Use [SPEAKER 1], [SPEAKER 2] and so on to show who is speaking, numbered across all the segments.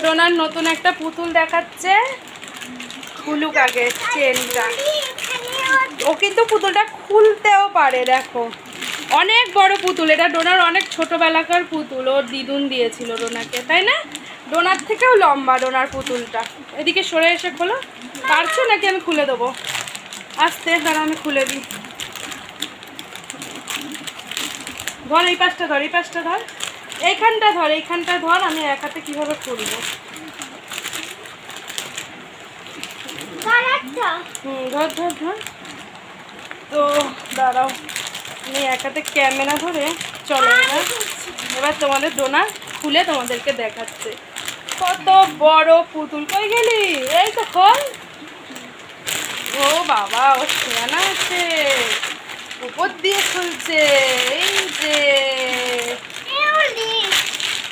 [SPEAKER 1] Donor নতুন একটা পুতুল দেখাচ্ছে। খুলুক আগে চেনটা। ও কিন্তু পুতুলটা খুলতেও পারে, দেখো অনেক বড় পুতুল। এটা ডোনার অনেক ছোটবেলাকার পুতুল, ওর দিদুন দিয়েছিল ডোনাকে, তাই না? ডোনার থেকেও লম্বা ডোনার পুতুলটা। এদিকে সরে এসে খোলো। পারছো নাকি আমি খুলে দেবো? আস্তে, দাঁড়া আমি খুলে দিই। ধর এই পাশটা ধর, এই পাশটা ধর, এইখানটা ধর, এইখানটা ধর। আমি এক হাতে কীভাবে খুলবো? ধর ধর ধর। তো দাঁড়াও, আমি এক হাতে ক্যামেরা ধরে, চলো এবার তোমাদের ডোনা খুলে তোমাদেরকে দেখাচ্ছে। কত বড় পুতুল। কই গেলি? এই তো খোল। ও বাবা, ও খেয়ানা আছে, উপর দিয়ে খুলছে। এই যে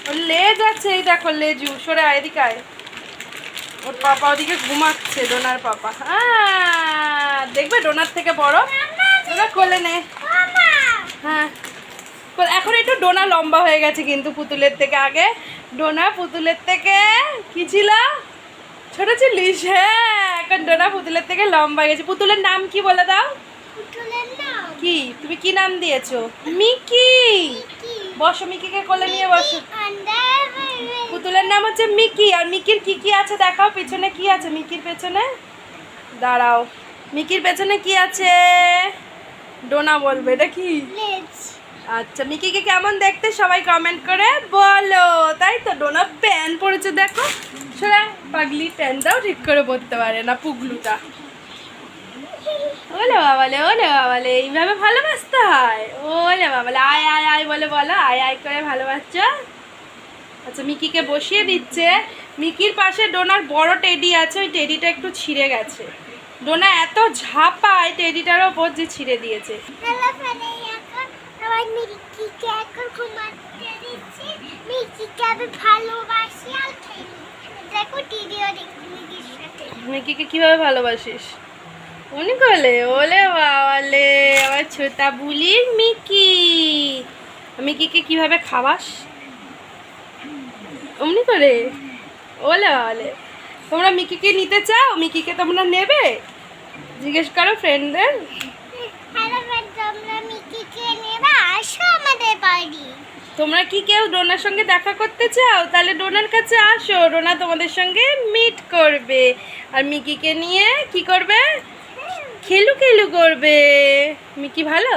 [SPEAKER 1] ওর লেজ আছে, এই দেখো লেজু। সরে আয়, এদিকে আয়। ওর পাপা ওদিকে ঘুমাচ্ছে, ডোনার পাপা। দেখবে ডোনার থেকে বড়। ডোনা কোলে নে। হ্যাঁ, এখন একটু ডোনা লম্বা হয়ে গেছে কিন্তু পুতুলের থেকে। আগে ডোনা পুতুলের থেকে কি ছিল? ছোট ছিলিস। হ্যাঁ, এখন ডোনা পুতুলের থেকে লম্বা হয়ে গেছে। পুতুলের নাম কি বলে দাও? কি, তুমি কি নাম দিয়েছো? মিকি। বসো, মিকিকে কোলে নিয়ে বসো। পুতুলের নাম হচ্ছে মিকি। আর মিকির কি কি আছে দেখাও। পেছনে কি আছে মিকির পেছনে? দাঁড়াও, মিকির পেছনে কি আছে? ডোনা বলবে। এটা কি? আচ্ছা, মিকিকে কেমন দেখতে সবাই কমেন্ট করে বলো। তাই তো, ডোনা প্যান্ট পরেছে দেখো। সোরা পাগলি, প্যান্টটাও ঠিক করে পরতে পারে না, পুগলুটা। ওলে বাবালে, ওলে বাবালে, এইভাবে ভালোবাসতে হয়? ওলে বাবালে, আয় আয় আয় বলে বলো, আয় আয় করে ভালোবাসছ। আচ্ছা, মিকিকে বসিয়ে দিচ্ছে। মিকির পাশে ডোনার বড় টেডি আছে, ওই টেডিটা একটু ছিঁড়ে গেছে। ডোনা এত ঝাপায় টেডিটার ওপর যে ছিঁড়ে দিয়েছে। মিকিকে কিভাবে ভালোবাসিস? উনি করলে? ওলে বাবালে, আমার ছোটা বুলির মিকি। মিকিকে কিভাবে খাওয়াস? অমনি করে? ওলে বাবালে, তোমরা মিকিকে নিতে চাও? মিকিকে তোমরা নেবে? জিজ্ঞেস করো ফ্রেন্ডদের। তোমরা কি কেউ ডোনার সঙ্গে দেখা করতে চাও? তাহলে ডোনার কাছে আসো, ডোনা তোমাদের সঙ্গে মিট করবে। আর মিকিকে নিয়ে কি করবে? খেলু খেলু করবে। মিকি ভালো?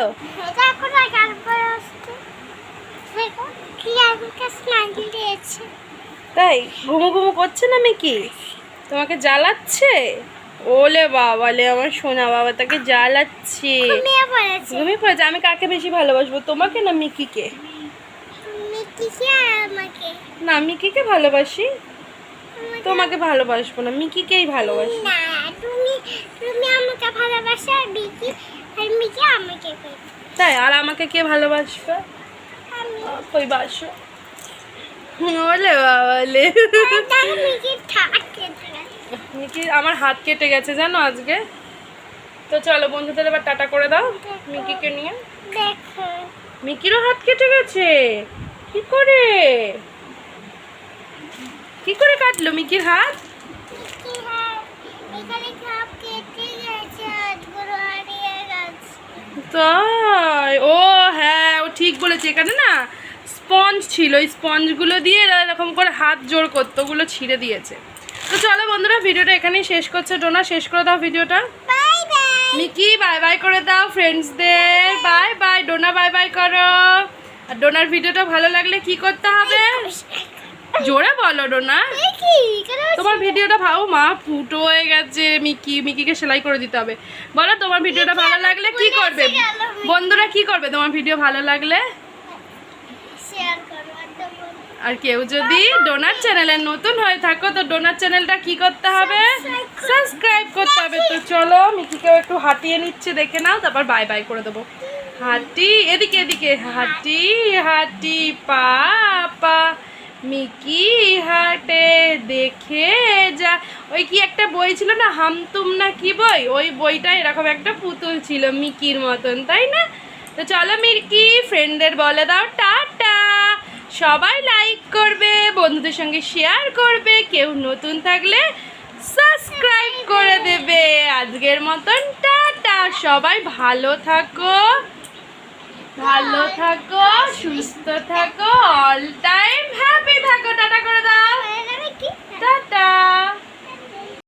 [SPEAKER 1] তাই ঘুমু ঘুমু করছে না মিকি? তোমাকে জ্বালাচ্ছে? ওলে বাবালে, আমার সোনা বাবা তাকে জ্বালাচ্ছে। ঘুমিয়ে পড়েছে। আমি কাকে বেশি ভালোবাসবো, তোমাকে না মিকিকে? না, মিকিকে ভালোবাসি। তোমাকে ভালোবাসবো না, মিকিকেই ভালোবাসি। তাই? আর আমাকে কে ভালোবাসবে? কই বাসো? ওলে বাবালে, মিকি আমার হাত কেটে গেছে জানো আজকে। তো চলো বন্ধুদের এবার টাটা করে দাও মিকিকে নিয়ে। মিকিরও হাত কেটে গেছে? কি করে? কি করে কাটলো মিকির হাত? তাই? ও হ্যাঁ, ও ঠিক বলেছে। এখানে না স্পঞ্জ ছিল, ওই স্পঞ্জগুলো দিয়ে এরকম করে হাত জোর করতো, ওগুলো ছিঁড়ে দিয়েছে। তো চলো বন্ধুরা, ভিডিওটা এখানেই শেষ করছে। ডোনা শেষ করে দাও ভিডিওটা। মিকি বাই বাই করে দাও ফ্রেন্ডসদের। Bye bye. Dona bye bye করো। আর ডোনার ভিডিওটা ভালো লাগলে কি করতে হবে? জোরে বলো ডোনা। তোমার ভিডিওটা ভালো। মা ফুটো হয়ে গেছে। মিকিকে সেলাই করে দিতে হবে। বলো তোমার ভিডিওটা ভালো লাগলে কি করবে? বন্ধুরা কি করবে তোমার ভিডিও ভালো লাগলে? আর কেউ যদি ডোনার চ্যানেলে নতুন হয়ে থাকো, তো ডোনার চ্যানেলটা কি করতে হবে? সাবস্ক্রাইব করতে হবে। তো চলো, মিকিকেও একটু হাঁটিয়ে নিচ্ছে, দেখে নাও, তারপর বাই বাই করে দেবো। হাঁটি, এদিকে এদিকে, হাঁটি হাঁটি পা পা, মিকি হাঁটে দেখে যা। ওই কি একটা বই ছিল না, হামতুম না কি বই, ওই বইটা এরকম একটা পুতুল ছিল মিকির মতন, তাই না? তো চলো মিকি, ফ্রেন্ডদের বলে দাও টাটা। সবাই লাইক করবে, বন্ধুদের সঙ্গে শেয়ার করবে, কেউ নতুন থাকলে সাবস্ক্রাইব করে দেবে। আজকের মতন টাটা, সবাই ভালো থাকো, সুস্থ থাকো, অল